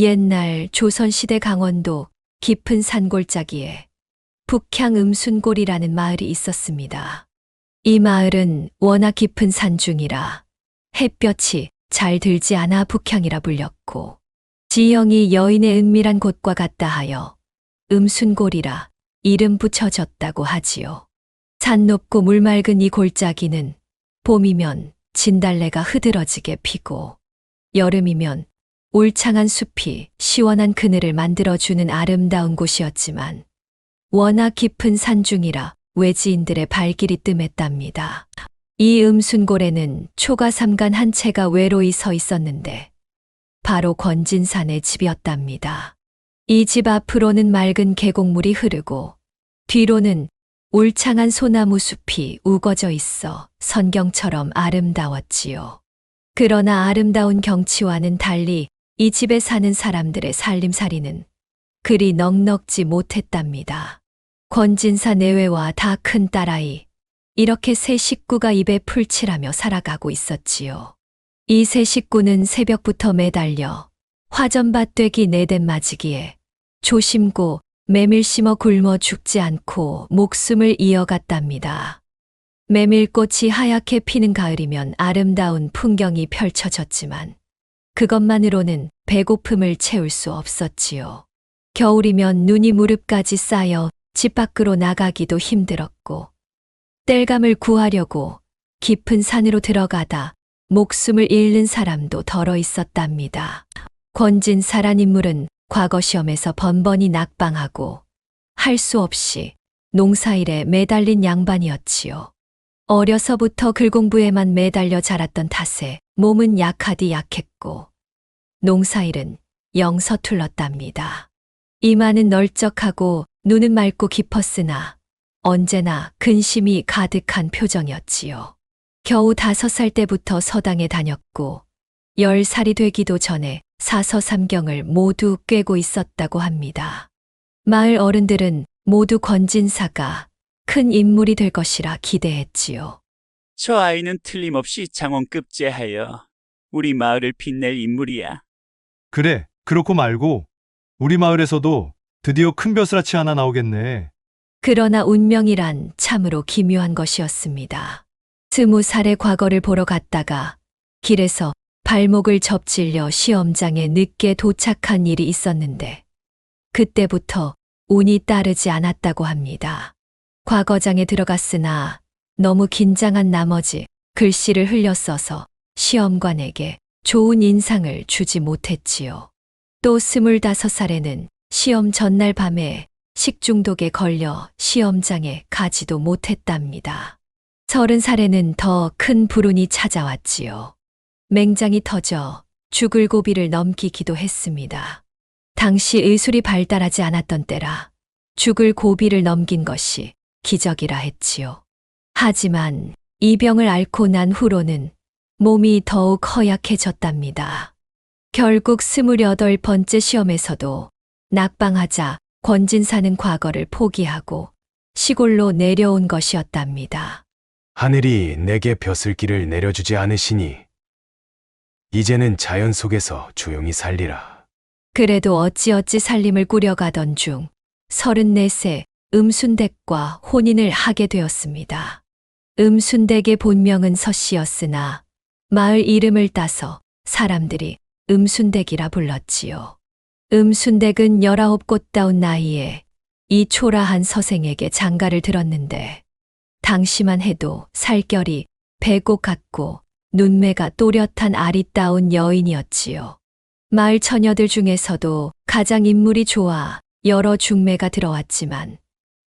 옛날 조선시대 강원도 깊은 산골짜기에 북향 음순골이라는 마을이 있었습니다. 이 마을은 워낙 깊은 산중이라 햇볕이 잘 들지 않아 북향이라 불렸고, 지형이 여인의 은밀한 곳과 같다 하여 음순골이라 이름 붙여졌다고 하지요. 산 높고 물 맑은 이 골짜기는 봄이면 진달래가 흐드러지게 피고, 여름이면 울창한 숲이 시원한 그늘을 만들어주는 아름다운 곳이었지만, 워낙 깊은 산중이라 외지인들의 발길이 뜸했답니다. 이 음순골에는 초가삼간 한 채가 외로이 서 있었는데 바로 권진산의 집이었답니다. 이 집 앞으로는 맑은 계곡물이 흐르고 뒤로는 울창한 소나무 숲이 우거져 있어 선경처럼 아름다웠지요. 그러나 아름다운 경치와는 달리 이 집에 사는 사람들의 살림살이는 그리 넉넉지 못했답니다. 권진사 내외와 다 큰 딸아이, 이렇게 세 식구가 입에 풀칠하며 살아가고 있었지요. 이 세 식구는 새벽부터 매달려 화전밭되기 내댄 맞이기에 조심고 메밀 심어 굶어 죽지 않고 목숨을 이어갔답니다. 메밀꽃이 하얗게 피는 가을이면 아름다운 풍경이 펼쳐졌지만 그것만으로는 배고픔을 채울 수 없었지요. 겨울이면 눈이 무릎까지 쌓여 집 밖으로 나가기도 힘들었고, 땔감을 구하려고 깊은 산으로 들어가다 목숨을 잃는 사람도 덜어 있었답니다. 권진사란 인물은 과거 시험에서 번번이 낙방하고 할 수 없이 농사일에 매달린 양반이었지요. 어려서부터 글공부에만 매달려 자랐던 탓에 몸은 약하디 약했고 농사일은 영 서툴렀답니다. 이마는 널쩍하고 눈은 맑고 깊었으나 언제나 근심이 가득한 표정이었지요. 겨우 5살 때부터 서당에 다녔고 10살이 되기도 전에 사서삼경을 모두 꿰고 있었다고 합니다. 마을 어른들은 모두 권진사가 큰 인물이 될 것이라 기대했지요. 저 아이는 틀림없이 장원급 제하여 우리 마을을 빛낼 인물이야. 그래, 그렇고 말고 우리 마을에서도 드디어 큰 벼슬아치 하나 나오겠네. 그러나 운명이란 참으로 기묘한 것이었습니다. 20살의 과거를 보러 갔다가 길에서 발목을 접질려 시험장에 늦게 도착한 일이 있었는데 그때부터 운이 따르지 않았다고 합니다. 과거장에 들어갔으나 너무 긴장한 나머지 글씨를 흘려 써서 시험관에게 좋은 인상을 주지 못했지요. 또 25살에는 시험 전날 밤에 식중독에 걸려 시험장에 가지도 못했답니다. 30살에는 더 큰 불운이 찾아왔지요. 맹장이 터져 죽을 고비를 넘기기도 했습니다. 당시 의술이 발달하지 않았던 때라 죽을 고비를 넘긴 것이 기적이라 했지요. 하지만 이 병을 앓고 난 후로는 몸이 더욱 허약해졌답니다. 결국 28번째 시험에서도 낙방하자 권진사는 과거를 포기하고 시골로 내려온 것이었답니다. 하늘이 내게 벼슬길을 내려주지 않으시니 이제는 자연 속에서 조용히 살리라. 그래도 어찌어찌 살림을 꾸려가던 중 34세 음순댁과 혼인을 하게 되었습니다. 음순댁의 본명은 서씨였으나 마을 이름을 따서 사람들이 음순댁이라 불렀지요. 음순댁은 19꽃다운 나이에 이 초라한 서생에게 장가를 들었는데 당시만 해도 살결이 배꼽 같고 눈매가 또렷한 아리따운 여인이었지요. 마을 처녀들 중에서도 가장 인물이 좋아 여러 중매가 들어왔지만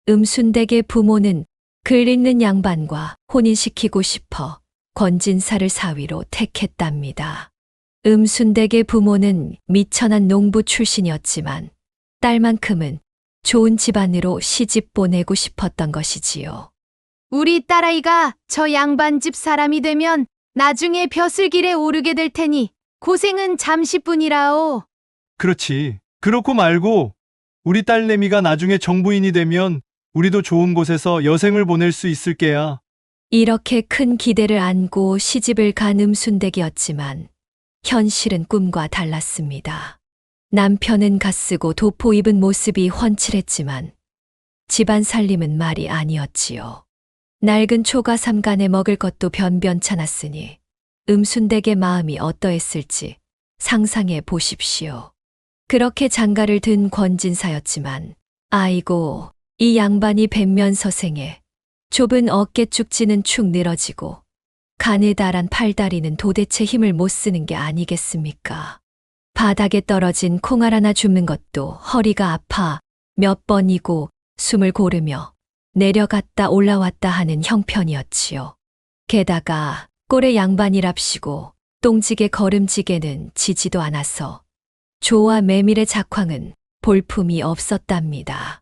음순댁의 부모는 글 읽는 양반과 혼인시키고 싶어 권진사를 사위로 택했답니다. 음순댁의 부모는 미천한 농부 출신이었지만 딸만큼은 좋은 집안으로 시집 보내고 싶었던 것이지요. 우리 딸아이가 저 양반집 사람이 되면 나중에 벼슬길에 오르게 될 테니 고생은 잠시뿐이라오. 그렇지. 그렇고 말고 우리 딸내미가 나중에 정부인이 되면 우리도 좋은 곳에서 여생을 보낼 수 있을 게야. 이렇게 큰 기대를 안고 시집을 간 음순댁이었지만 현실은 꿈과 달랐습니다. 남편은 갓쓰고 도포 입은 모습이 훤칠했지만 집안 살림은 말이 아니었지요. 낡은 초가 삼간에 먹을 것도 변변찮았으니 음순댁의 마음이 어떠했을지 상상해 보십시오. 그렇게 장가를 든 권진사였지만 아이고 이 양반이 백면서생에 좁은 어깨 쭉지는 축 늘어지고 가느다란 팔다리는 도대체 힘을 못 쓰는 게 아니겠습니까? 바닥에 떨어진 콩알 하나 줍는 것도 허리가 아파 몇 번이고 숨을 고르며 내려갔다 올라왔다 하는 형편이었지요. 게다가 꼴의 양반이랍시고 똥지게 걸음지게는 지지도 않아서 조와 메밀의 작황은 볼품이 없었답니다.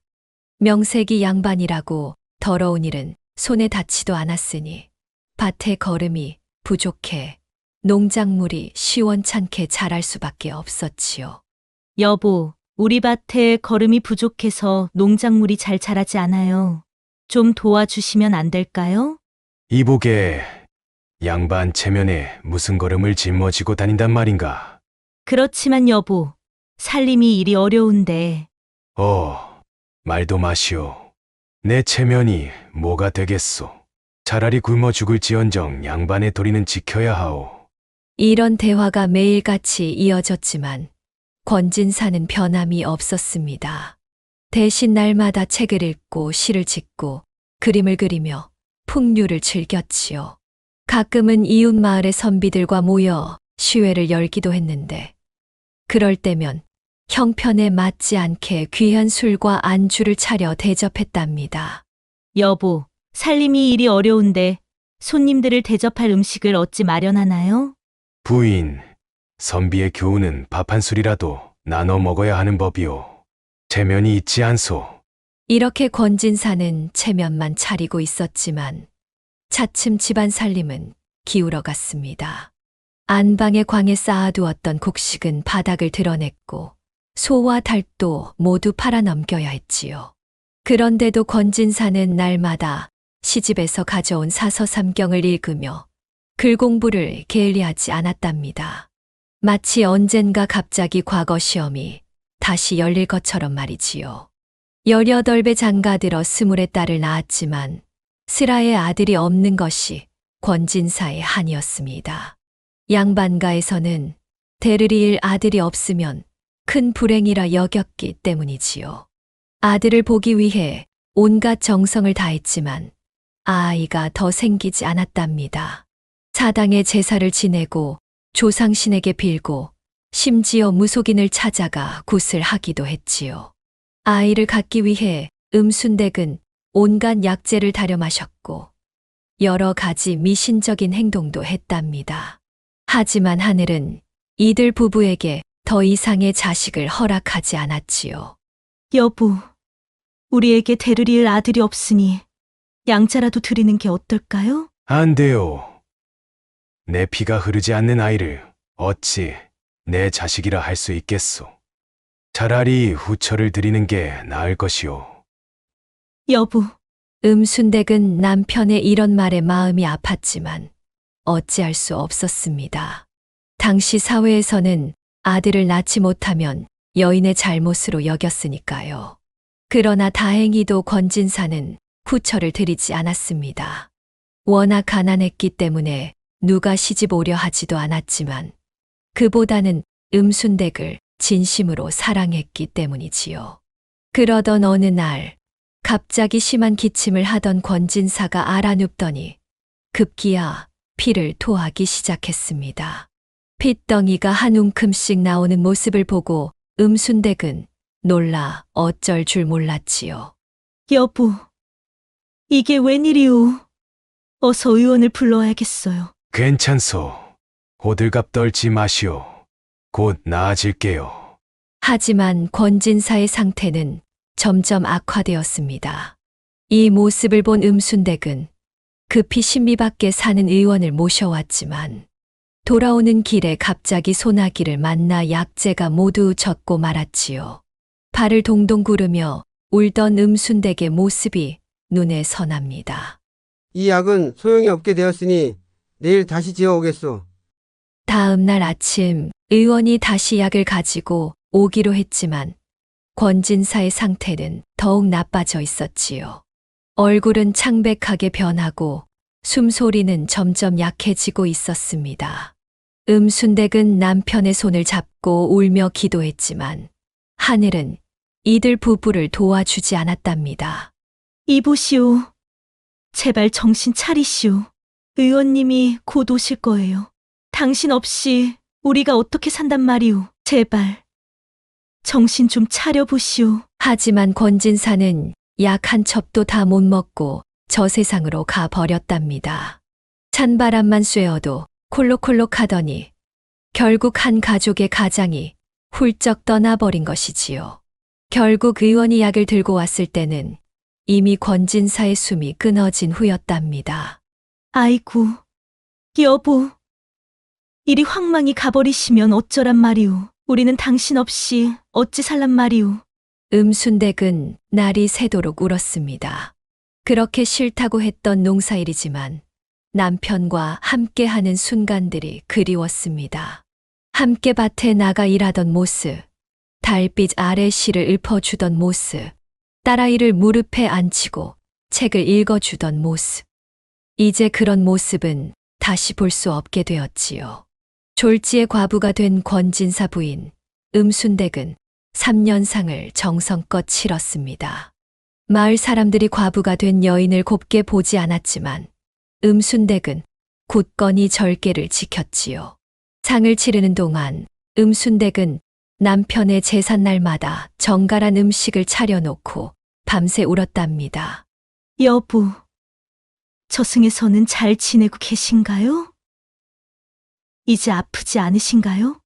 명색이 양반이라고 더러운 일은 손에 닿지도 않았으니 밭에 거름이 부족해 농작물이 시원찮게 자랄 수밖에 없었지요. 여보, 우리 밭에 거름이 부족해서 농작물이 잘 자라지 않아요. 좀 도와주시면 안 될까요? 이복에 양반 체면에 무슨 걸음을 짊어지고 다닌단 말인가? 그렇지만 여보, 살림이 일이 어려운데. 말도 마시오. 내 체면이 뭐가 되겠소. 차라리 굶어 죽을지언정 양반의 도리는 지켜야 하오. 이런 대화가 매일같이 이어졌지만 권진사는 변함이 없었습니다. 대신 날마다 책을 읽고 시를 짓고 그림을 그리며 풍류를 즐겼지요. 가끔은 이웃 마을의 선비들과 모여 시회를 열기도 했는데 그럴 때면 형편에 맞지 않게 귀한 술과 안주를 차려 대접했답니다. 여보, 살림이 일이 어려운데 손님들을 대접할 음식을 어찌 마련하나요? 부인, 선비의 교훈은 밥 한 술이라도 나눠 먹어야 하는 법이오. 체면이 있지 않소. 이렇게 권진사는 체면만 차리고 있었지만 차츰 집안 살림은 기울어 갔습니다. 안방의 광에 쌓아두었던 곡식은 바닥을 드러냈고 소와 닭도 모두 팔아넘겨야 했지요. 그런데도 권진사는 날마다 시집에서 가져온 사서삼경을 읽으며 글 공부를 게을리하지 않았답니다. 마치 언젠가 갑자기 과거 시험이 다시 열릴 것처럼 말이지요. 18배 장가들어 20의 딸을 낳았지만 슬아의 아들이 없는 것이 권진사의 한이었습니다. 양반가에서는 대르리일 아들이 없으면 큰 불행이라 여겼기 때문이지요. 아들을 보기 위해 온갖 정성을 다했지만 아이가 더 생기지 않았답니다. 사당에 제사를 지내고 조상신에게 빌고 심지어 무속인을 찾아가 굿을 하기도 했지요. 아이를 갖기 위해 음순댁은 온갖 약재를 다려 마셨고 여러 가지 미신적인 행동도 했답니다. 하지만 하늘은 이들 부부에게 더 이상의 자식을 허락하지 않았지요. 여보, 우리에게 데려릴 아들이 없으니 양자라도 드리는 게 어떨까요? 안 돼요. 내 피가 흐르지 않는 아이를 어찌 내 자식이라 할 수 있겠소. 차라리 후처를 드리는 게 나을 것이오. 여보, 음순댁은 남편의 이런 말에 마음이 아팠지만 어찌할 수 없었습니다. 당시 사회에서는 아들을 낳지 못하면 여인의 잘못으로 여겼으니까요. 그러나 다행히도 권진사는 후처를 드리지 않았습니다. 워낙 가난했기 때문에 누가 시집 오려 하지도 않았지만 그보다는 음순댁을 진심으로 사랑했기 때문이지요. 그러던 어느 날 갑자기 심한 기침을 하던 권진사가 알아눕더니 급기야 피를 토하기 시작했습니다. 핏덩이가 한 움큼씩 나오는 모습을 보고 음순댁은 놀라 어쩔 줄 몰랐지요. 여보, 이게 웬일이오? 어서 의원을 불러야겠어요. 괜찮소. 호들갑 떨지 마시오. 곧 나아질게요. 하지만 권진사의 상태는 점점 악화되었습니다. 이 모습을 본 음순댁은 급히 신비 밖에 사는 의원을 모셔왔지만 돌아오는 길에 갑자기 소나기를 만나 약재가 모두 젖고 말았지요. 발을 동동 구르며 울던 음순댁의 모습이 눈에 선합니다. 이 약은 소용이 없게 되었으니 내일 다시 지어오겠소. 다음 날 아침 의원이 다시 약을 가지고 오기로 했지만 권진사의 상태는 더욱 나빠져 있었지요. 얼굴은 창백하게 변하고 숨소리는 점점 약해지고 있었습니다. 음순댁은 남편의 손을 잡고 울며 기도했지만 하늘은 이들 부부를 도와주지 않았답니다. 이보시오. 제발 정신 차리시오. 의원님이 곧 오실 거예요. 당신 없이 우리가 어떻게 산단 말이오. 제발. 정신 좀 차려보시오. 하지만 권진사는 약 한 첩도 다 못 먹고 저 세상으로 가버렸답니다. 찬바람만 쐬어도 콜록콜록 하더니 결국 한 가족의 가장이 훌쩍 떠나버린 것이지요. 결국 의원이 약을 들고 왔을 때는 이미 권진사의 숨이 끊어진 후였답니다. 아이고, 여보. 이리 황망히 가버리시면 어쩌란 말이오. 우리는 당신 없이 어찌 살란 말이오. 음순댁은 날이 새도록 울었습니다. 그렇게 싫다고 했던 농사일이지만 남편과 함께하는 순간들이 그리웠습니다. 함께 밭에 나가 일하던 모습, 달빛 아래 시를 읊어주던 모습, 딸아이를 무릎에 앉히고 책을 읽어주던 모습. 이제 그런 모습은 다시 볼 수 없게 되었지요. 졸지의 과부가 된 권진사 부인, 음순댁은 3년상을 정성껏 치렀습니다. 마을 사람들이 과부가 된 여인을 곱게 보지 않았지만 음순댁은 굳건히 절개를 지켰지요. 상을 치르는 동안 음순댁은 남편의 제삿날마다 정갈한 음식을 차려놓고 밤새 울었답니다. 여보, 저승에서는 잘 지내고 계신가요? 이제 아프지 않으신가요?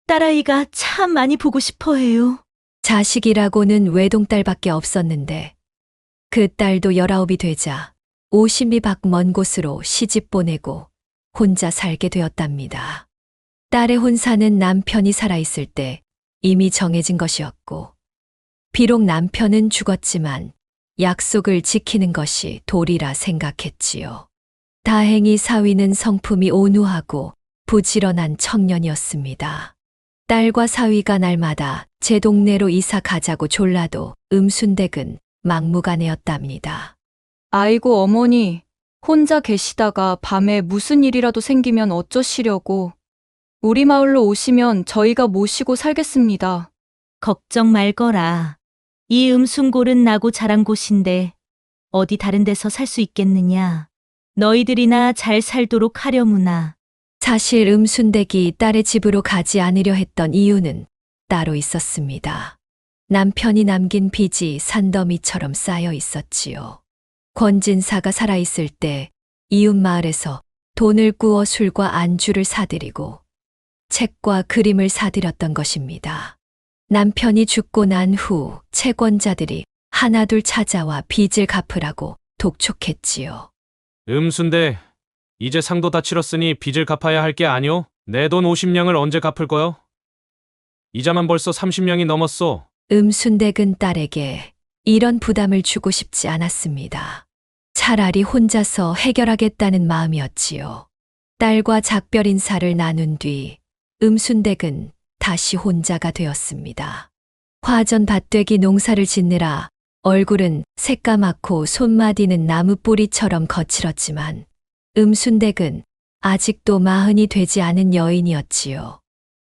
딸아이가 참 많이 보고 싶어 해요. 자식이라고는 외동딸밖에 없었는데 그 딸도 19이 되자 50리 밖 먼 곳으로 시집 보내고 혼자 살게 되었답니다. 딸의 혼사는 남편이 살아있을 때 이미 정해진 것이었고 비록 남편은 죽었지만 약속을 지키는 것이 도리라 생각했지요. 다행히 사위는 성품이 온후하고 부지런한 청년이었습니다. 딸과 사위가 날마다 제 동네로 이사 가자고 졸라도 음순댁은 막무가내였답니다. 아이고 어머니, 혼자 계시다가 밤에 무슨 일이라도 생기면 어쩌시려고. 우리 마을로 오시면 저희가 모시고 살겠습니다. 걱정 말거라. 이 음순골은 나고 자란 곳인데 어디 다른 데서 살 수 있겠느냐. 너희들이나 잘 살도록 하려무나. 사실 음순댁이 딸의 집으로 가지 않으려 했던 이유는 따로 있었습니다. 남편이 남긴 빚이 산더미처럼 쌓여 있었지요. 권진사가 살아있을 때 이웃 마을에서 돈을 꾸어 술과 안주를 사드리고 책과 그림을 사드렸던 것입니다. 남편이 죽고 난 후 채권자들이 하나둘 찾아와 빚을 갚으라고 독촉했지요. 음순대, 이제 상도 다 치렀으니 빚을 갚아야 할 게 아니오? 내 돈 50냥을 언제 갚을 거요? 이자만 벌써 30냥이 넘었소. 음순댁은 딸에게 이런 부담을 주고 싶지 않았습니다. 차라리 혼자서 해결하겠다는 마음이었지요. 딸과 작별 인사를 나눈 뒤 음순댁은 다시 혼자가 되었습니다. 화전 밭되기 농사를 짓느라 얼굴은 새까맣고 손마디는 나무 뿌리처럼 거칠었지만 음순댁은 아직도 40이 되지 않은 여인이었지요.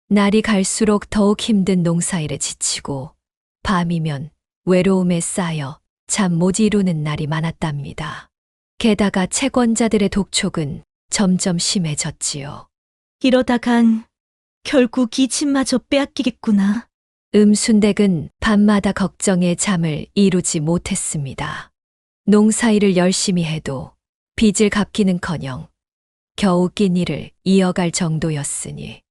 날이 갈수록 더욱 힘든 농사일에 지치고 밤이면 외로움에 쌓여 잠 못 이루는 날이 많았답니다. 게다가 채권자들의 독촉은 점점 심해졌지요. 이러다간 결국 이 집마저 빼앗기겠구나. 음순댁은 밤마다 걱정에 잠을 이루지 못했습니다. 농사일을 열심히 해도 빚을 갚기는커녕 겨우 끼니를 이어갈 정도였으니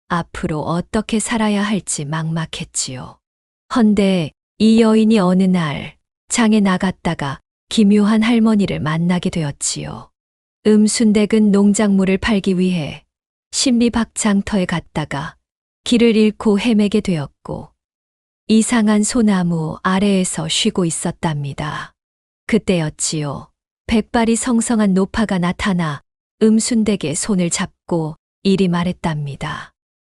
앞으로 어떻게 살아야 할지 막막했지요. 헌데 이 여인이 어느 날 장에 나갔다가 기묘한 할머니를 만나게 되었지요. 음순댁은 농작물을 팔기 위해 신비박 장터에 갔다가 길을 잃고 헤매게 되었고 이상한 소나무 아래에서 쉬고 있었답니다. 그때였지요. 백발이 성성한 노파가 나타나 음순댁의 손을 잡고 이리 말했답니다.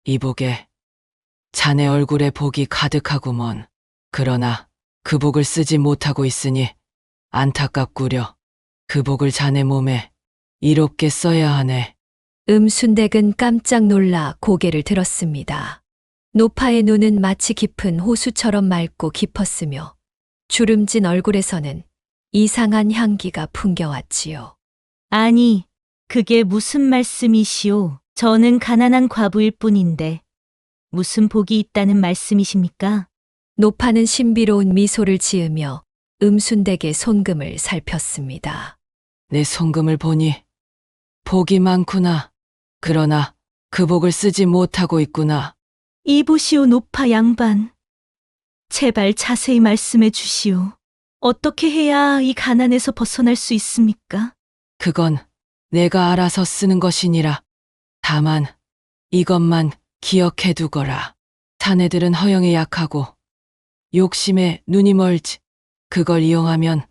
이보게, 자네 얼굴에 복이 가득하구먼. 그러나 그 복을 쓰지 못하고 있으니 안타깝구려. 그 복을 자네 몸에 이롭게 써야 하네. 음순댁은 깜짝 놀라 고개를 들었습니다. 노파의 눈은 마치 깊은 호수처럼 맑고 깊었으며 주름진 얼굴에서는 이상한 향기가 풍겨왔지요. 아니, 그게 무슨 말씀이시오? 저는 가난한 과부일 뿐인데 무슨 복이 있다는 말씀이십니까? 노파는 신비로운 미소를 지으며 음순댁의 손금을 살폈습니다. 내 손금을 보니 복이 많구나. 그러나 그 복을 쓰지 못하고 있구나. 이보시오, 노파 양반. 제발 자세히 말씀해 주시오. 어떻게 해야 이 가난에서 벗어날 수 있습니까? 그건 내가 알아서 쓰는 것이니라. 다만 이것만 기억해 두거라. 자네들은 허영에 약하고 욕심에 눈이 멀지. 그걸 이용하면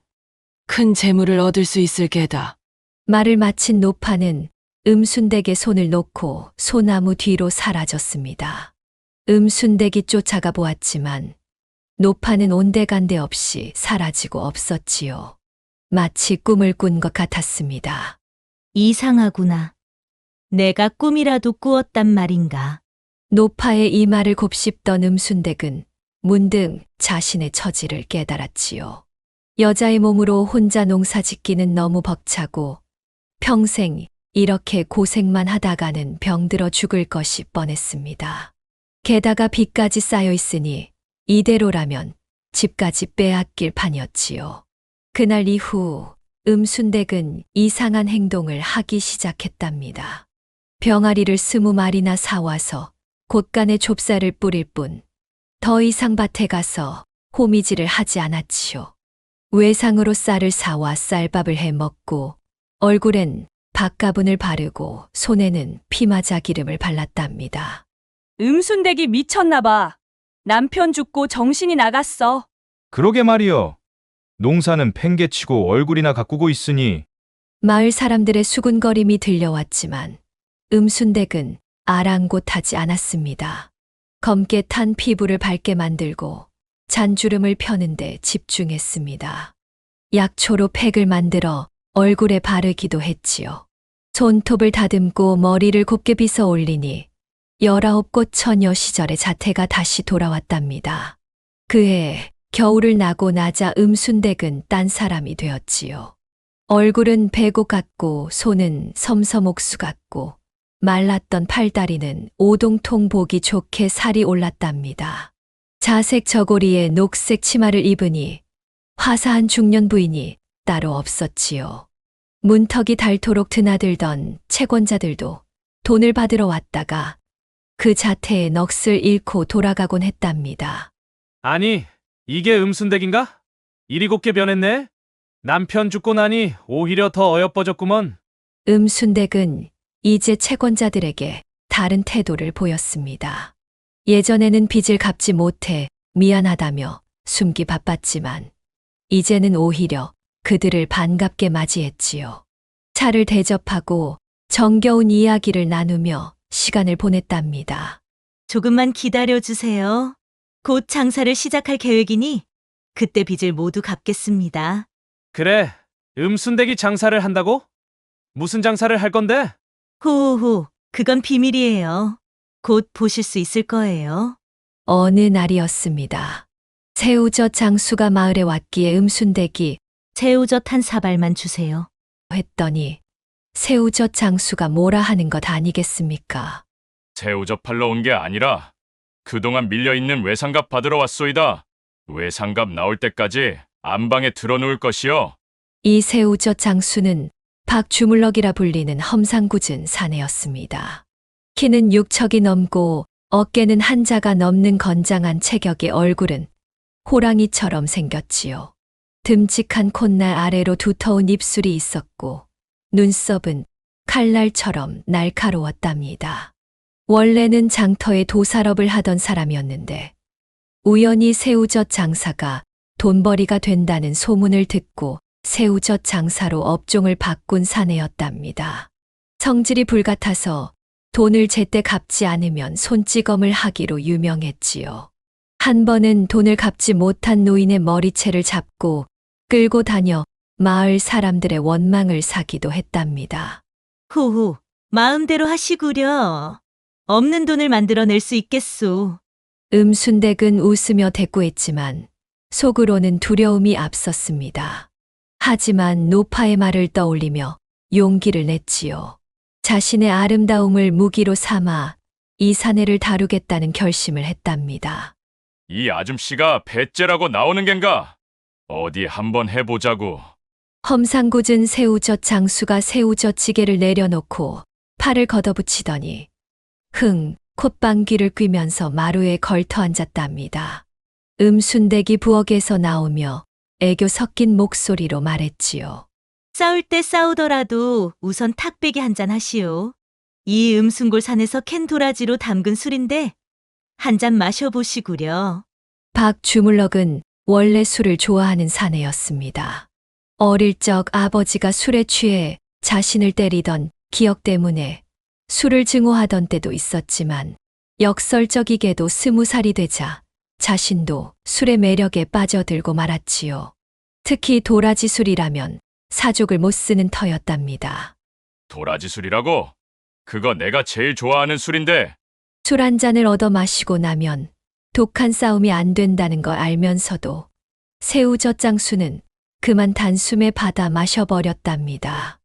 큰 재물을 얻을 수 있을 게다. 말을 마친 노파는 음순댁의 손을 놓고 소나무 뒤로 사라졌습니다. 음순댁이 쫓아가 보았지만 노파는 온데간데 없이 사라지고 없었지요. 마치 꿈을 꾼 것 같았습니다. 이상하구나. 내가 꿈이라도 꾸었단 말인가? 노파의 이 말을 곱씹던 음순댁은 문득 자신의 처지를 깨달았지요. 여자의 몸으로 혼자 농사 짓기는 너무 벅차고 평생 이렇게 고생만 하다가는 병들어 죽을 것이 뻔했습니다. 게다가 빚까지 쌓여 있으니 이대로라면 집까지 빼앗길 판이었지요. 그날 이후 음순댁은 이상한 행동을 하기 시작했답니다. 병아리를 20마리나 사와서 곳간에 좁쌀을 뿌릴 뿐 더 이상 밭에 가서 호미질을 하지 않았지요. 외상으로 쌀을 사와 쌀밥을 해 먹고 얼굴엔 밥가분을 바르고 손에는 피마자 기름을 발랐답니다. 음순댁이 미쳤나봐. 남편 죽고 정신이 나갔어. 그러게 말이여. 농사는 팽개치고 얼굴이나 가꾸고 있으니. 마을 사람들의 수군거림이 들려왔지만 음순댁은 아랑곳하지 않았습니다. 검게 탄 피부를 밝게 만들고 잔주름을 펴는데 집중했습니다. 약초로 팩을 만들어 얼굴에 바르기도 했지요. 손톱을 다듬고 머리를 곱게 빗어 올리니 19꽃 처녀 시절의 자태가 다시 돌아왔답니다. 그해 겨울을 나고 나자 음순댁은 딴 사람이 되었지요. 얼굴은 배고 같고 손은 섬섬옥수 같고 말랐던 팔다리는 오동통 보기 좋게 살이 올랐답니다. 자색 저고리에 녹색 치마를 입으니 화사한 중년 부인이 따로 없었지요. 문턱이 닳도록 드나들던 채권자들도 돈을 받으러 왔다가 그 자태에 넋을 잃고 돌아가곤 했답니다. 아니, 이게 음순댁인가? 이리 곱게 변했네? 남편 죽고 나니 오히려 더 어여뻐졌구먼. 음순댁은 이제 채권자들에게 다른 태도를 보였습니다. 예전에는 빚을 갚지 못해 미안하다며 숨기 바빴지만 이제는 오히려 그들을 반갑게 맞이했지요. 차를 대접하고 정겨운 이야기를 나누며 시간을 보냈답니다. 조금만 기다려주세요. 곧 장사를 시작할 계획이니 그때 빚을 모두 갚겠습니다. 그래, 음순댁이 장사를 한다고? 무슨 장사를 할 건데? 호호호, 그건 비밀이에요. 곧 보실 수 있을 거예요. 어느 날이었습니다. 새우젓 장수가 마을에 왔기에 음순댁이 새우젓 한 사발만 주세요. 했더니 새우젓 장수가 뭐라 하는 것 아니겠습니까? 새우젓 팔러 온 게 아니라 그동안 밀려있는 외상값 받으러 왔소이다. 외상값 나올 때까지 안방에 들어놓을 것이요. 이 새우젓 장수는 박주물럭이라 불리는 험상궂은 사내였습니다. 키는 6척이 넘고 어깨는 한자가 넘는 건장한 체격의 얼굴은 호랑이처럼 생겼지요. 듬직한 콧날 아래로 두터운 입술이 있었고 눈썹은 칼날처럼 날카로웠답니다. 원래는 장터에 도살업을 하던 사람이었는데 우연히 새우젓 장사가 돈벌이가 된다는 소문을 듣고 새우젓 장사로 업종을 바꾼 사내였답니다. 성질이 불같아서 돈을 제때 갚지 않으면 손찌검을 하기로 유명했지요. 한 번은 돈을 갚지 못한 노인의 머리채를 잡고 끌고 다녀 마을 사람들의 원망을 사기도 했답니다. 후후, 마음대로 하시구려. 없는 돈을 만들어낼 수 있겠소. 음순댁은 웃으며 대꾸했지만 속으로는 두려움이 앞섰습니다. 하지만 노파의 말을 떠올리며 용기를 냈지요. 자신의 아름다움을 무기로 삼아 이 사내를 다루겠다는 결심을 했답니다. 이 아줌씨가 배째라고 나오는 겐가? 어디 한번 해보자고. 험상궂은 새우젓 장수가 새우젓 지게를 내려놓고 팔을 걷어붙이더니 콧방귀를 뀌면서 마루에 걸터 앉았답니다. 음순댁이 부엌에서 나오며 애교 섞인 목소리로 말했지요. 싸울 때 싸우더라도 우선 탁배기 한잔 하시오. 이 음순골 산에서 캔 도라지로 담근 술인데 한 잔 마셔보시구려. 박 주물럭은 원래 술을 좋아하는 사내였습니다. 어릴 적 아버지가 술에 취해 자신을 때리던 기억 때문에 술을 증오하던 때도 있었지만 역설적이게도 20살이 되자 자신도 술의 매력에 빠져들고 말았지요. 특히 도라지 술이라면 사족을 못 쓰는 터였답니다. 도라지 술이라고? 그거 내가 제일 좋아하는 술인데. 술 한 잔을 얻어 마시고 나면 독한 싸움이 안 된다는 걸 알면서도 새우젓 장수는 그만 단숨에 받아 마셔버렸답니다.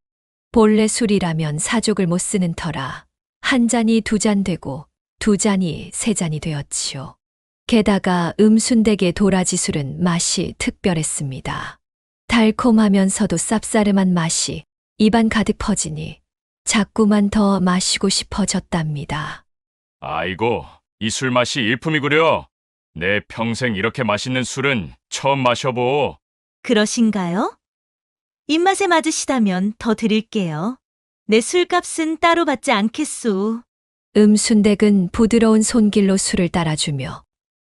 본래 술이라면 사족을 못 쓰는 터라 한 잔이 두 잔 되고 두 잔이 세 잔이 되었지요. 게다가 음순댁의 도라지 술은 맛이 특별했습니다. 달콤하면서도 쌉싸름한 맛이 입안 가득 퍼지니 자꾸만 더 마시고 싶어졌답니다. 아이고, 이 술 맛이 일품이구려. 내 평생 이렇게 맛있는 술은 처음 마셔보. 그러신가요? 입맛에 맞으시다면 더 드릴게요. 내 술값은 따로 받지 않겠소. 음순댁은 부드러운 손길로 술을 따라주며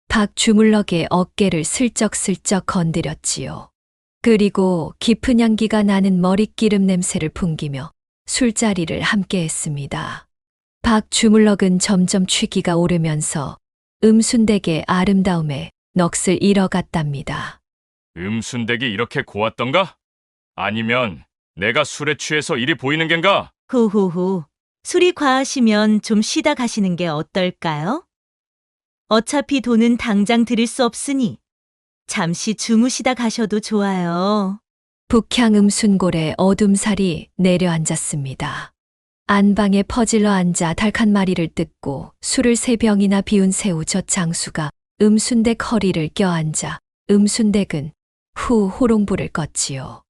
박 주물럭의 어깨를 슬쩍슬쩍 건드렸지요. 그리고 깊은 향기가 나는 머릿기름 냄새를 풍기며 술자리를 함께 했습니다. 박 주물럭은 점점 취기가 오르면서 음순댁의 아름다움에 넋을 잃어갔답니다. 음순댁이 이렇게 고왔던가? 아니면 내가 술에 취해서 이리 보이는 겐가? 후후후. 술이 과하시면 좀 쉬다 가시는 게 어떨까요? 어차피 돈은 당장 드릴 수 없으니 잠시 주무시다 가셔도 좋아요. 북향 음순골에 어둠살이 내려앉았습니다. 안방에 퍼질러 앉아 닭 한 마리를 뜯고 술을 3병이나 비운 새우젓 장수가 음순댁 허리를 껴앉아 음순댁은 후 호롱불을 껐지요.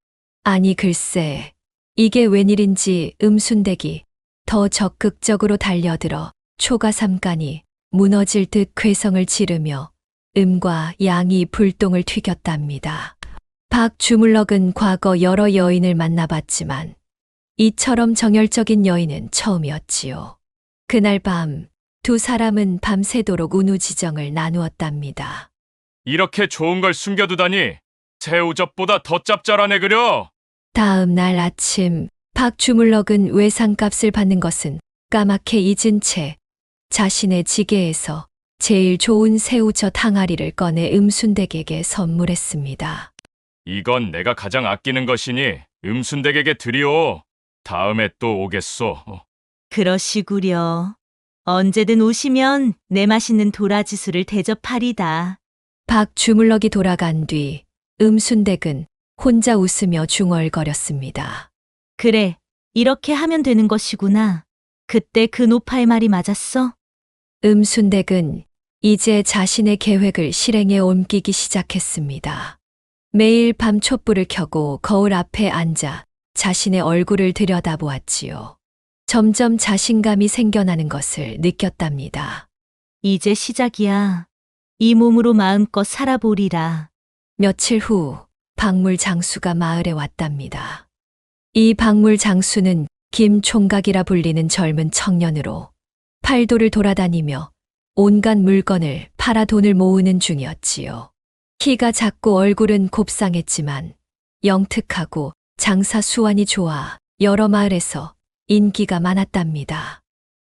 아니 글쎄, 이게 웬일인지 음순댁이 더 적극적으로 달려들어 초가삼간이 무너질 듯 괴성을 지르며 음과 양이 불똥을 튀겼답니다. 박 주물럭은 과거 여러 여인을 만나봤지만 이처럼 정열적인 여인은 처음이었지요. 그날 밤 두 사람은 밤새도록 운우지정을 나누었답니다. 이렇게 좋은 걸 숨겨두다니 새우젓보다 더 짭짤하네 그려. 다음 날 아침 박 주물럭은 외상값을 받는 것은 까맣게 잊은 채 자신의 지게에서 제일 좋은 새우젓 항아리를 꺼내 음순댁에게 선물했습니다. 이건 내가 가장 아끼는 것이니 음순댁에게 드리오. 다음에 또 오겠소. 그러시구려. 언제든 오시면 내 맛있는 도라지 술을 대접하리다. 박 주물럭이 돌아간 뒤 음순댁은 혼자 웃으며 중얼거렸습니다. 그래, 이렇게 하면 되는 것이구나. 그때 그 노파의 말이 맞았어? 음순댁은 이제 자신의 계획을 실행에 옮기기 시작했습니다. 매일 밤 촛불을 켜고 거울 앞에 앉아 자신의 얼굴을 들여다보았지요. 점점 자신감이 생겨나는 것을 느꼈답니다. 이제 시작이야. 이 몸으로 마음껏 살아보리라. 며칠 후 박물 장수가 마을에 왔답니다. 이 박물 장수는 김총각이라 불리는 젊은 청년으로 팔도를 돌아다니며 온갖 물건을 팔아 돈을 모으는 중이었지요. 키가 작고 얼굴은 곱상했지만 영특하고 장사 수완이 좋아 여러 마을에서 인기가 많았답니다.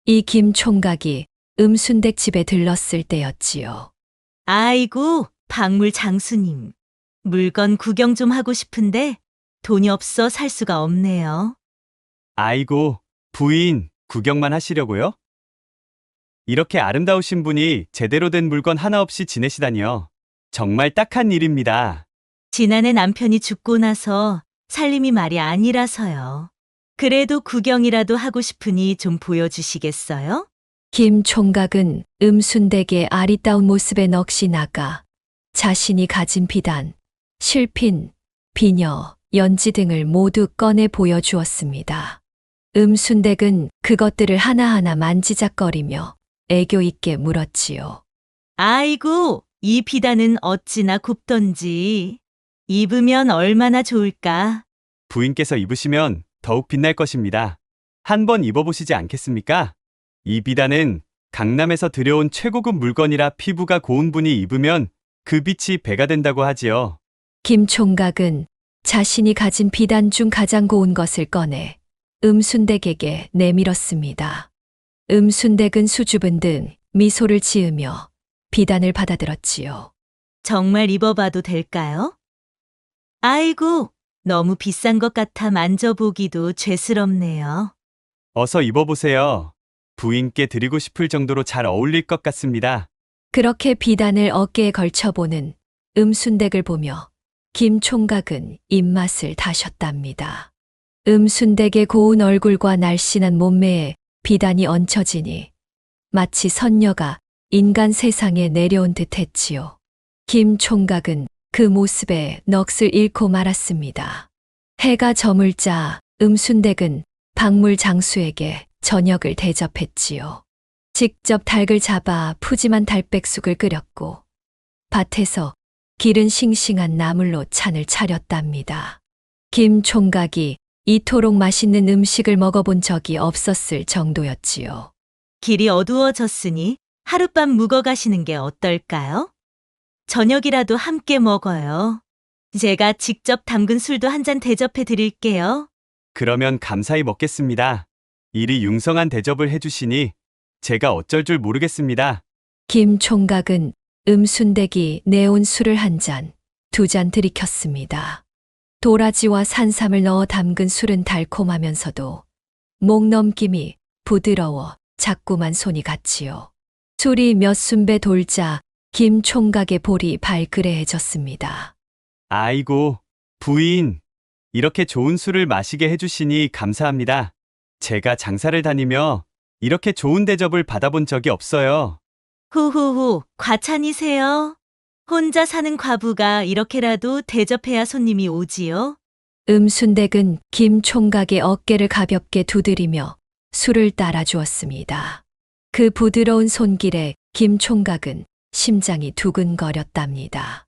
이 김 총각이 음순댁 집에 들렀을 때였지요. 아이고, 박물 장수님. 물건 구경 좀 하고 싶은데 돈이 없어 살 수가 없네요. 아이고, 부인, 구경만 하시려고요? 이렇게 아름다우신 분이 제대로 된 물건 하나 없이 지내시다니요. 정말 딱한 일입니다. 지난해 남편이 죽고 나서 살림이 말이 아니라서요. 그래도 구경이라도 하고 싶으니 좀 보여주시겠어요? 김 총각은 음순댁의 아리따운 모습에 넋이 나가 자신이 가진 비단, 실핀, 비녀, 연지 등을 모두 꺼내 보여주었습니다. 음순댁은 그것들을 하나하나 만지작거리며 애교 있게 물었지요. 아이고, 이 비단은 어찌나 곱던지. 입으면 얼마나 좋을까? 부인께서 입으시면 더욱 빛날 것입니다. 한번 입어보시지 않겠습니까? 이 비단은 강남에서 들여온 최고급 물건이라 피부가 고운 분이 입으면 그 빛이 배가 된다고 하지요. 김 총각은 자신이 가진 비단 중 가장 고운 것을 꺼내 음순댁에게 내밀었습니다. 음순댁은 수줍은 등 미소를 지으며 비단을 받아들었지요. 정말 입어봐도 될까요? 아이고, 너무 비싼 것 같아 만져보기도 죄스럽네요. 어서 입어보세요. 부인께 드리고 싶을 정도로 잘 어울릴 것 같습니다. 그렇게 비단을 어깨에 걸쳐보는 음순댁을 보며 김 총각은 입맛을 다셨답니다. 음순댁의 고운 얼굴과 날씬한 몸매에 비단이 얹혀지니 마치 선녀가 인간 세상에 내려온 듯 했지요. 김 총각은 그 모습에 넋을 잃고 말았습니다. 해가 저물자 음순댁은 박물 장수에게 저녁을 대접했지요. 직접 닭을 잡아 푸짐한 달백숙을 끓였고 밭에서 기른 싱싱한 나물로 찬을 차렸답니다. 김 총각이 이토록 맛있는 음식을 먹어본 적이 없었을 정도였지요. 길이 어두워졌으니 하룻밤 묵어 가시는 게 어떨까요? 저녁이라도 함께 먹어요. 제가 직접 담근 술도 한 잔 대접해 드릴게요. 그러면 감사히 먹겠습니다. 이리 융성한 대접을 해주시니 제가 어쩔 줄 모르겠습니다. 김 총각은 음순댁이 내온 술을 한 잔, 두 잔 들이켰습니다. 도라지와 산삼을 넣어 담근 술은 달콤하면서도 목 넘김이 부드러워 자꾸만 손이 갔지요. 술이 몇 순배 돌자 김 총각의 볼이 발그레해졌습니다. 아이고, 부인. 이렇게 좋은 술을 마시게 해주시니 감사합니다. 제가 장사를 다니며 이렇게 좋은 대접을 받아본 적이 없어요. 후후후, 과찬이세요. 혼자 사는 과부가 이렇게라도 대접해야 손님이 오지요. 음순댁은 김 총각의 어깨를 가볍게 두드리며 술을 따라 주었습니다. 그 부드러운 손길에 김 총각은 심장이 두근거렸답니다.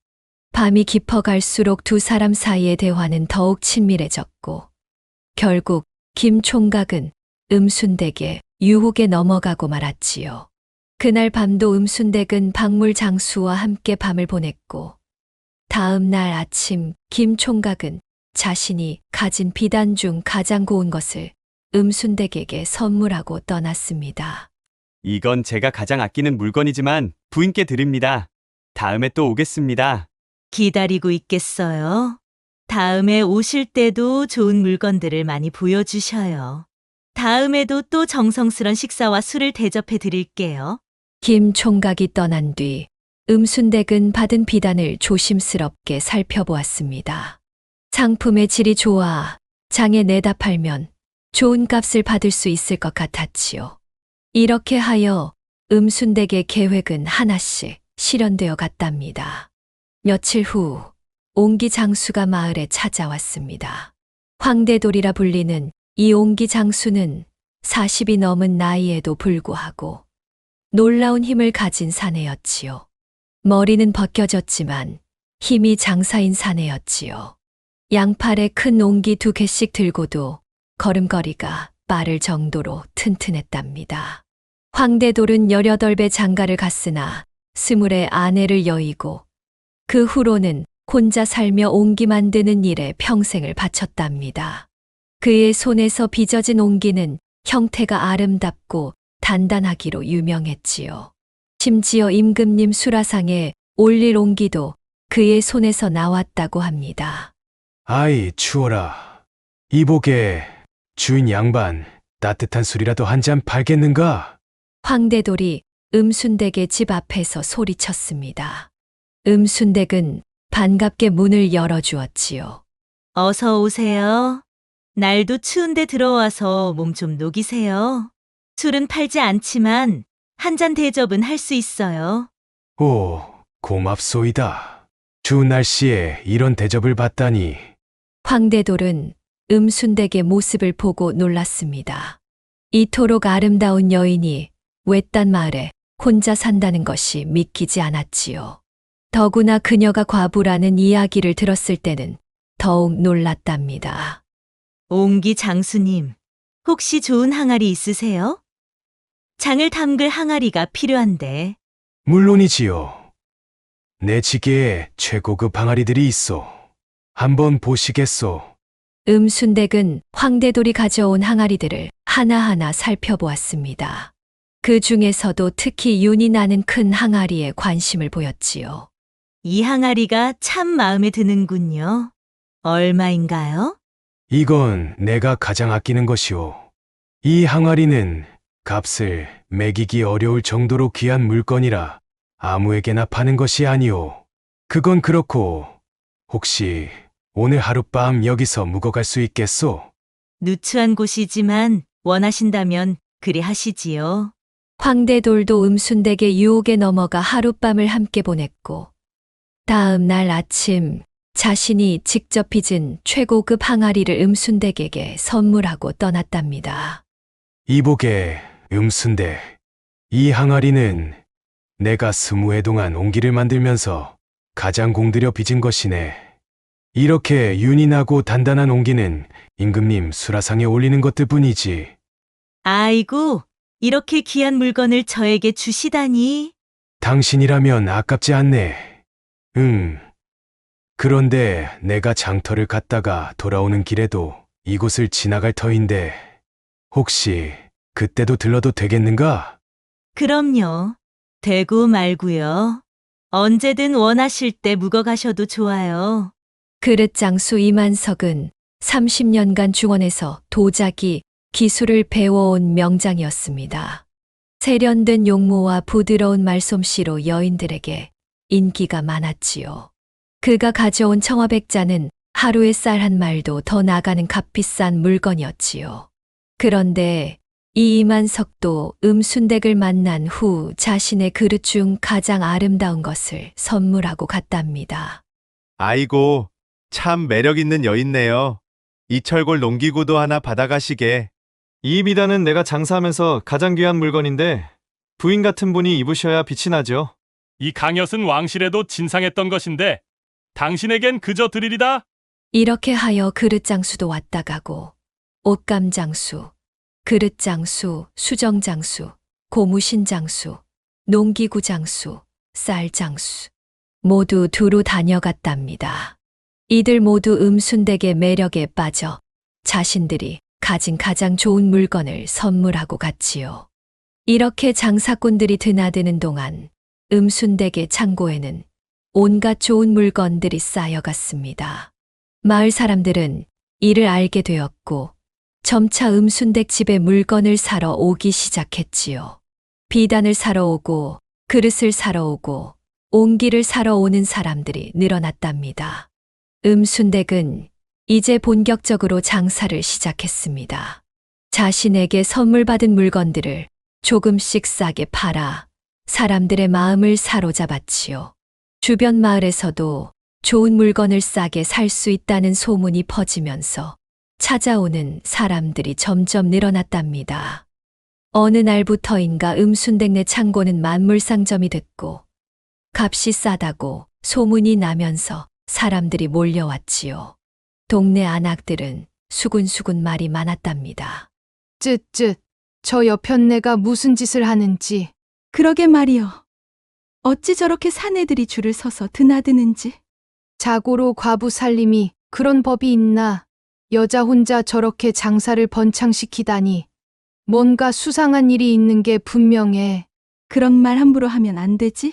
밤이 깊어갈수록 두 사람 사이의 대화는 더욱 친밀해졌고 결국 김 총각은 음순댁의 유혹에 넘어가고 말았지요. 그날 밤도 음순댁은 박물 장수와 함께 밤을 보냈고 다음 날 아침 김 총각은 자신이 가진 비단 중 가장 고운 것을 음순댁에게 선물하고 떠났습니다. 이건 제가 가장 아끼는 물건이지만 부인께 드립니다. 다음에 또 오겠습니다. 기다리고 있겠어요. 다음에 오실 때도 좋은 물건들을 많이 보여주셔요. 다음에도 또 정성스런 식사와 술을 대접해 드릴게요. 김 총각이 떠난 뒤 음순댁은 받은 비단을 조심스럽게 살펴보았습니다. 상품의 질이 좋아 장에 내다 팔면 좋은 값을 받을 수 있을 것 같았지요. 이렇게 하여 음순댁의 계획은 하나씩 실현되어 갔답니다. 며칠 후 옹기 장수가 마을에 찾아왔습니다. 황대돌이라 불리는 이 옹기 장수는 40이 넘은 나이에도 불구하고 놀라운 힘을 가진 사내였지요. 머리는 벗겨졌지만 힘이 장사인 사내였지요. 양팔에 큰 옹기 2개씩 들고도 걸음걸이가 빠를 정도로 튼튼했답니다. 황대돌은 18배 장가를 갔으나 20의 아내를 여의고 그 후로는 혼자 살며 옹기 만드는 일에 평생을 바쳤답니다. 그의 손에서 빚어진 옹기는 형태가 아름답고 단단하기로 유명했지요. 심지어 임금님 수라상에 올릴 옹기도 그의 손에서 나왔다고 합니다. 아이, 추워라. 이복에 주인 양반 따뜻한 술이라도 한 잔 팔겠는가? 황대돌이 음순댁의 집 앞에서 소리쳤습니다. 음순댁은 반갑게 문을 열어주었지요. 어서 오세요. 날도 추운데 들어와서 몸 좀 녹이세요. 술은 팔지 않지만 한 잔 대접은 할 수 있어요. 오, 고맙소이다. 추운 날씨에 이런 대접을 받다니. 황대돌은 음순댁의 모습을 보고 놀랐습니다. 이토록 아름다운 여인이 외딴 마을에 혼자 산다는 것이 믿기지 않았지요. 더구나 그녀가 과부라는 이야기를 들었을 때는 더욱 놀랐답니다. 옹기 장수님, 혹시 좋은 항아리 있으세요? 장을 담글 항아리가 필요한데. 물론이지요. 내 지게에 최고급 항아리들이 있어. 한번 보시겠소. 음순댁은 황대돌이 가져온 항아리들을 하나하나 살펴보았습니다. 그 중에서도 특히 윤이 나는 큰 항아리에 관심을 보였지요. 이 항아리가 참 마음에 드는군요. 얼마인가요? 이건 내가 가장 아끼는 것이오. 이 항아리는 값을 매기기 어려울 정도로 귀한 물건이라 아무에게나 파는 것이 아니오. 그건 그렇고 혹시 오늘 하룻밤 여기서 묵어갈 수 있겠소? 누추한 곳이지만 원하신다면 그리 하시지요. 황대돌도 음순댁의 유혹에 넘어가 하룻밤을 함께 보냈고 다음 날 아침 자신이 직접 빚은 최고급 항아리를 음순댁에게 선물하고 떠났답니다. 이복의 음순대, 이 항아리는 내가 20해 동안 옹기를 만들면서 가장 공들여 빚은 것이네. 이렇게 윤이 나고 단단한 옹기는 임금님 수라상에 올리는 것들 뿐이지. 아이고, 이렇게 귀한 물건을 저에게 주시다니. 당신이라면 아깝지 않네. 그런데 내가 장터를 갔다가 돌아오는 길에도 이곳을 지나갈 터인데 혹시 그때도 들러도 되겠는가? 그럼요. 되고 말고요. 언제든 원하실 때 묵어가셔도 좋아요. 그릇장수 이만석은 30년간 중원에서 도자기, 기술을 배워온 명장이었습니다. 세련된 용모와 부드러운 말솜씨로 여인들에게 인기가 많았지요. 그가 가져온 청화백자는 하루에 쌀 한 말도 더 나가는 값비싼 물건이었지요. 그런데 이 이만석도 음순댁을 만난 후 자신의 그릇 중 가장 아름다운 것을 선물하고 갔답니다. 아이고, 참 매력 있는 여인네요. 이 철골 농기구도 하나 받아가시게. 이 비단은 내가 장사하면서 가장 귀한 물건인데 부인 같은 분이 입으셔야 빛이 나죠. 이 강엿은 왕실에도 진상했던 것인데 당신에겐 그저 드리리다. 이렇게 하여 그릇장수도 왔다 가고 옷감장수, 그릇장수, 수정장수, 고무신장수, 농기구장수, 쌀장수 모두 두루 다녀갔답니다. 이들 모두 음순댁의 매력에 빠져 자신들이 가진 가장 좋은 물건을 선물하고 갔지요. 이렇게 장사꾼들이 드나드는 동안 음순댁의 창고에는 온갖 좋은 물건들이 쌓여갔습니다. 마을 사람들은 이를 알게 되었고 점차 음순댁 집에 물건을 사러 오기 시작했지요. 비단을 사러 오고 그릇을 사러 오고 옹기를 사러 오는 사람들이 늘어났답니다. 음순댁은 이제 본격적으로 장사를 시작했습니다. 자신에게 선물 받은 물건들을 조금씩 싸게 팔아 사람들의 마음을 사로잡았지요. 주변 마을에서도 좋은 물건을 싸게 살 수 있다는 소문이 퍼지면서 찾아오는 사람들이 점점 늘어났답니다. 어느 날부터인가 음순댁 내 창고는 만물상점이 됐고 값이 싸다고 소문이 나면서 사람들이 몰려왔지요. 동네 안악들은 수군수군 말이 많았답니다. 쯧쯧, 저 여편네가 무슨 짓을 하는지. 그러게 말이여. 어찌 저렇게 사내들이 줄을 서서 드나드는지. 자고로 과부 살림이 그런 법이 있나. 여자 혼자 저렇게 장사를 번창시키다니. 뭔가 수상한 일이 있는 게 분명해. 그런 말 함부로 하면 안 되지?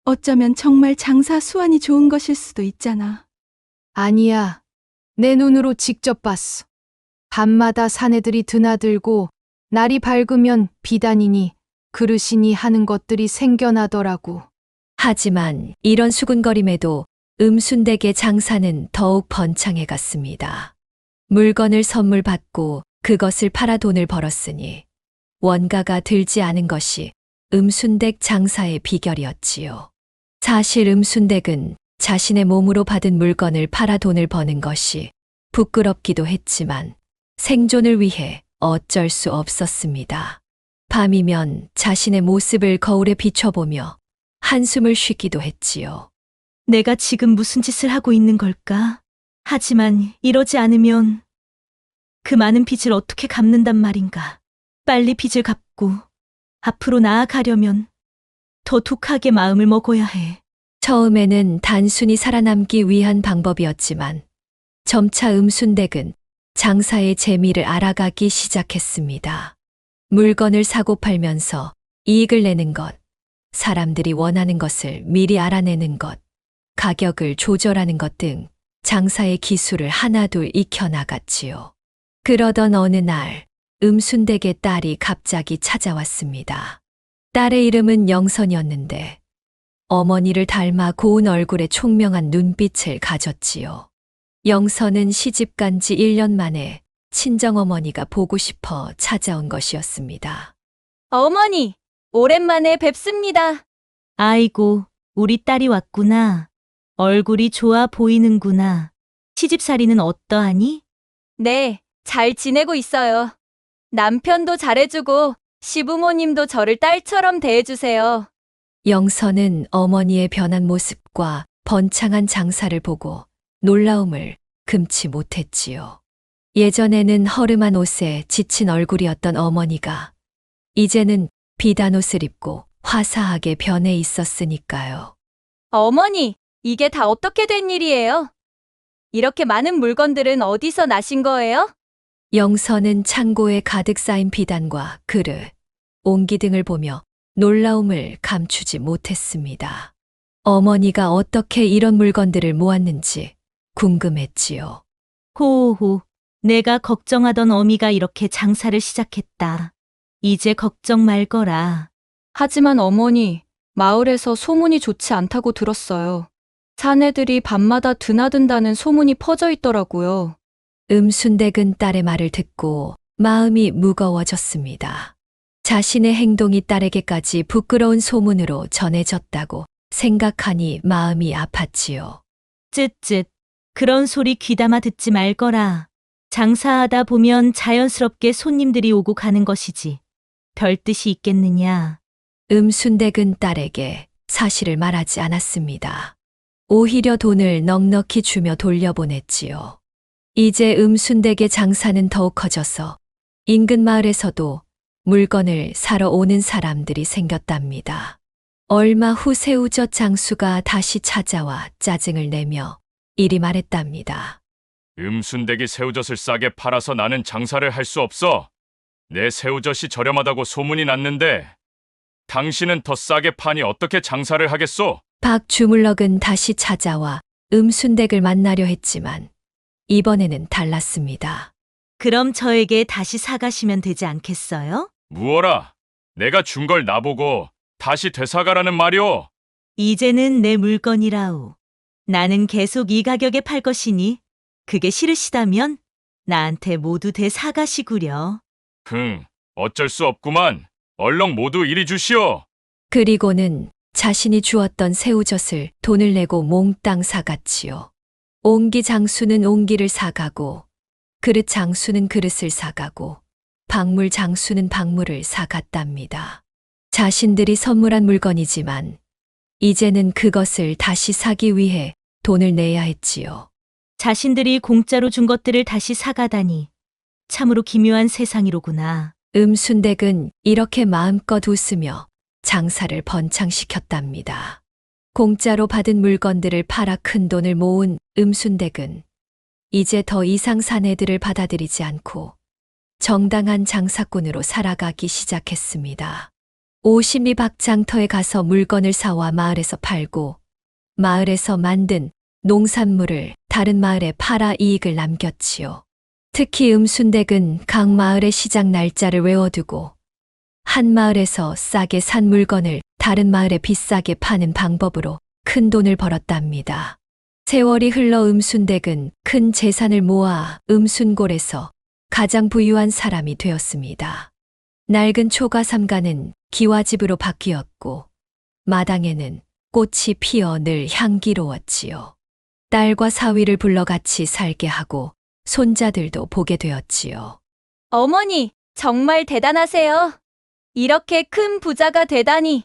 어쩌면 정말 장사 수완이 좋은 것일 수도 있잖아. 아니야. 내 눈으로 직접 봤어. 밤마다 사내들이 드나들고 날이 밝으면 비단이니 그릇이니 하는 것들이 생겨나더라고. 하지만 이런 수군거림에도 음순댁의 장사는 더욱 번창해 갔습니다. 물건을 선물 받고 그것을 팔아 돈을 벌었으니 원가가 들지 않은 것이 음순댁 장사의 비결이었지요. 사실 음순댁은 자신의 몸으로 받은 물건을 팔아 돈을 버는 것이 부끄럽기도 했지만 생존을 위해 어쩔 수 없었습니다. 밤이면 자신의 모습을 거울에 비춰보며 한숨을 쉬기도 했지요. 내가 지금 무슨 짓을 하고 있는 걸까? 하지만 이러지 않으면 그 많은 빚을 어떻게 갚는단 말인가? 빨리 빚을 갚고 앞으로 나아가려면 더 독하게 마음을 먹어야 해. 처음에는 단순히 살아남기 위한 방법이었지만 점차 음순댁은 장사의 재미를 알아가기 시작했습니다. 물건을 사고 팔면서 이익을 내는 것, 사람들이 원하는 것을 미리 알아내는 것, 가격을 조절하는 것 등 장사의 기술을 하나둘 익혀나갔지요. 그러던 어느 날 음순댁의 딸이 갑자기 찾아왔습니다. 딸의 이름은 영선이었는데 어머니를 닮아 고운 얼굴에 총명한 눈빛을 가졌지요. 영선은 시집간 지 1년 만에 친정어머니가 보고 싶어 찾아온 것이었습니다. 어머니, 오랜만에 뵙습니다. 아이고, 우리 딸이 왔구나. 얼굴이 좋아 보이는구나. 시집살이는 어떠하니? 네, 잘 지내고 있어요. 남편도 잘해주고 시부모님도 저를 딸처럼 대해주세요. 영선은 어머니의 변한 모습과 번창한 장사를 보고 놀라움을 금치 못했지요. 예전에는 허름한 옷에 지친 얼굴이었던 어머니가 이제는 비단 옷을 입고 화사하게 변해 있었으니까요. 어머니, 이게 다 어떻게 된 일이에요? 이렇게 많은 물건들은 어디서 나신 거예요? 영선은 창고에 가득 쌓인 비단과 그릇, 옹기 등을 보며 놀라움을 감추지 못했습니다. 어머니가 어떻게 이런 물건들을 모았는지 궁금했지요. 호호, 내가 걱정하던 어미가 이렇게 장사를 시작했다. 이제 걱정 말거라. 하지만 어머니, 마을에서 소문이 좋지 않다고 들었어요. 사내들이 밤마다 드나든다는 소문이 퍼져 있더라고요. 음순댁은 딸의 말을 듣고 마음이 무거워졌습니다. 자신의 행동이 딸에게까지 부끄러운 소문으로 전해졌다고 생각하니 마음이 아팠지요. 쯧쯧, 그런 소리 귀담아 듣지 말거라. 장사하다 보면 자연스럽게 손님들이 오고 가는 것이지. 별 뜻이 있겠느냐. 음순댁은 딸에게 사실을 말하지 않았습니다. 오히려 돈을 넉넉히 주며 돌려보냈지요. 이제 음순댁의 장사는 더욱 커져서 인근 마을에서도 물건을 사러 오는 사람들이 생겼답니다. 얼마 후 새우젓 장수가 다시 찾아와 짜증을 내며 이리 말했답니다. 음순댁이 새우젓을 싸게 팔아서 나는 장사를 할 수 없어. 내 새우젓이 저렴하다고 소문이 났는데 당신은 더 싸게 파니 어떻게 장사를 하겠소? 박 주물럭은 다시 찾아와 음순댁을 만나려 했지만 이번에는 달랐습니다. 그럼 저에게 다시 사가시면 되지 않겠어요? 무어라, 내가 준 걸 나보고 다시 되사가라는 말이오. 이제는 내 물건이라오. 나는 계속 이 가격에 팔 것이니 그게 싫으시다면 나한테 모두 되사가시구려. 어쩔 수 없구만. 얼렁 모두 이리 주시오. 그리고는 자신이 주었던 새우젓을 돈을 내고 몽땅 사갔지요. 옹기 장수는 옹기를 사가고 그릇 장수는 그릇을 사가고 박물 장수는 박물을 사갔답니다. 자신들이 선물한 물건이지만 이제는 그것을 다시 사기 위해 돈을 내야 했지요. 자신들이 공짜로 준 것들을 다시 사가다니 참으로 기묘한 세상이로구나. 음순댁은 이렇게 마음껏 웃으며 장사를 번창시켰답니다. 공짜로 받은 물건들을 팔아 큰 돈을 모은 음순댁은 이제 더 이상 사내들을 받아들이지 않고 정당한 장사꾼으로 살아가기 시작했습니다. 52박 장터에 가서 물건을 사와 마을에서 팔고 마을에서 만든 농산물을 다른 마을에 팔아 이익을 남겼지요. 특히 음순댁은 각 마을의 시작 날짜를 외워두고 한 마을에서 싸게 산 물건을 다른 마을에 비싸게 파는 방법으로 큰 돈을 벌었답니다. 세월이 흘러 음순댁은 큰 재산을 모아 음순골에서 가장 부유한 사람이 되었습니다. 낡은 초가삼가는 기와집으로 바뀌었고 마당에는 꽃이 피어 늘 향기로웠지요. 딸과 사위를 불러 같이 살게 하고 손자들도 보게 되었지요. 어머니, 정말 대단하세요. 이렇게 큰 부자가 되다니.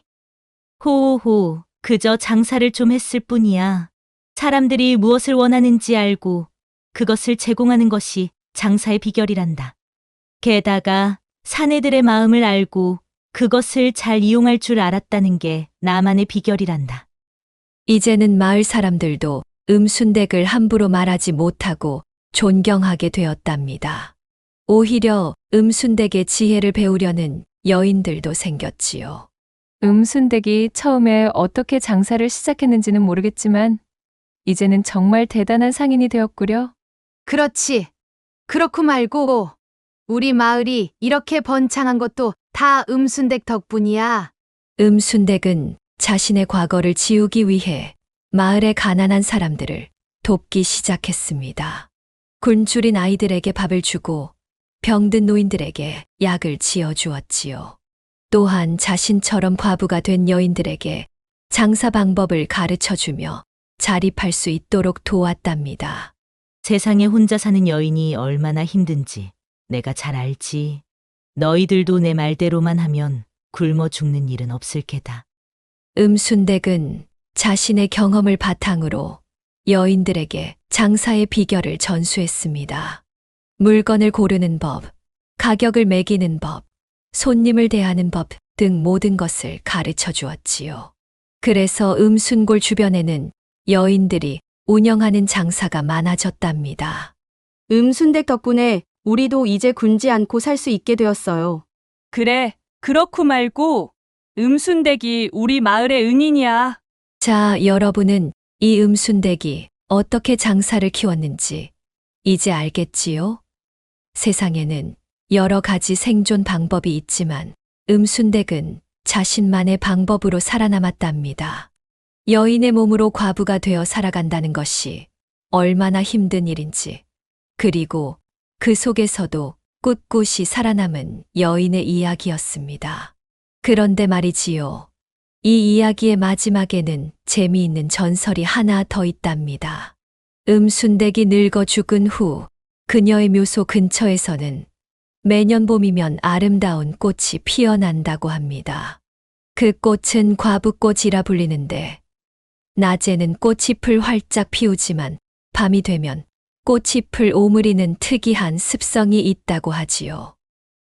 호호, 그저 장사를 좀 했을 뿐이야. 사람들이 무엇을 원하는지 알고 그것을 제공하는 것이 장사의 비결이란다. 게다가 사내들의 마음을 알고 그것을 잘 이용할 줄 알았다는 게 나만의 비결이란다. 이제는 마을 사람들도 음순댁을 함부로 말하지 못하고 존경하게 되었답니다. 오히려 음순댁의 지혜를 배우려는 여인들도 생겼지요. 음순댁이 처음에 어떻게 장사를 시작했는지는 모르겠지만 이제는 정말 대단한 상인이 되었구려. 그렇지. 그렇고 말고 우리 마을이 이렇게 번창한 것도 다 음순댁 덕분이야. 음순댁은 자신의 과거를 지우기 위해 마을의 가난한 사람들을 돕기 시작했습니다. 굶주린 아이들에게 밥을 주고 병든 노인들에게 약을 지어주었지요. 또한 자신처럼 과부가 된 여인들에게 장사 방법을 가르쳐주며 자립할 수 있도록 도왔답니다. 세상에 혼자 사는 여인이 얼마나 힘든지 내가 잘 알지. 너희들도 내 말대로만 하면 굶어 죽는 일은 없을 게다. 음순댁은 자신의 경험을 바탕으로 여인들에게 장사의 비결을 전수했습니다. 물건을 고르는 법, 가격을 매기는 법, 손님을 대하는 법 등 모든 것을 가르쳐 주었지요. 그래서 음순골 주변에는 여인들이 운영하는 장사가 많아졌답니다. 음순댁 덕분에 우리도 이제 굶지 않고 살 수 있게 되었어요. 그래, 그렇고 말고 음순댁이 우리 마을의 은인이야. 자, 여러분은 이 음순댁이 어떻게 장사를 키웠는지 이제 알겠지요? 세상에는 여러 가지 생존 방법이 있지만 음순댁은 자신만의 방법으로 살아남았답니다. 여인의 몸으로 과부가 되어 살아간다는 것이 얼마나 힘든 일인지, 그리고 그 속에서도 꿋꿋이 살아남은 여인의 이야기였습니다. 그런데 말이지요. 이 이야기의 마지막에는 재미있는 전설이 하나 더 있답니다. 음순댁이 늙어 죽은 후 그녀의 묘소 근처에서는 매년 봄이면 아름다운 꽃이 피어난다고 합니다. 그 꽃은 과부꽃이라 불리는데 낮에는 꽃잎을 활짝 피우지만 밤이 되면 꽃잎을 오므리는 특이한 습성이 있다고 하지요.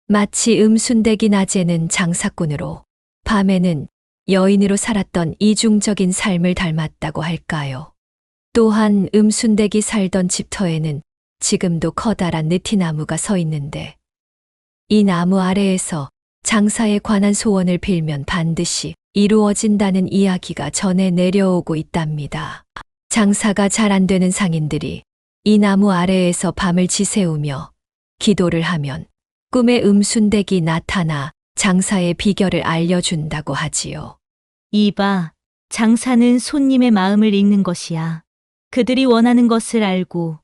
마치 음순댁이 낮에는 장사꾼으로 밤에는 여인으로 살았던 이중적인 삶을 닮았다고 할까요? 또한 음순댁이 살던 집터에는 지금도 커다란 느티나무가 서 있는데 이 나무 아래에서 장사에 관한 소원을 빌면 반드시 이루어진다는 이야기가 전해 내려오고 있답니다. 장사가 잘 안 되는 상인들이 이 나무 아래에서 밤을 지새우며 기도를 하면 꿈에 음순댁이 나타나 장사의 비결을 알려준다고 하지요. 이봐, 장사는 손님의 마음을 읽는 것이야. 그들이 원하는 것을 알고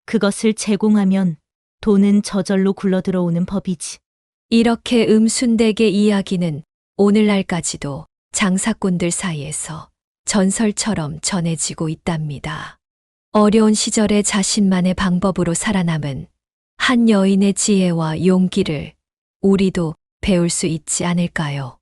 그것을 제공하면 돈은 저절로 굴러들어오는 법이지. 이렇게 음순댁의 이야기는 오늘날까지도 장사꾼들 사이에서 전설처럼 전해지고 있답니다. 어려운 시절에 자신만의 방법으로 살아남은 한 여인의 지혜와 용기를 우리도 배울 수 있지 않을까요?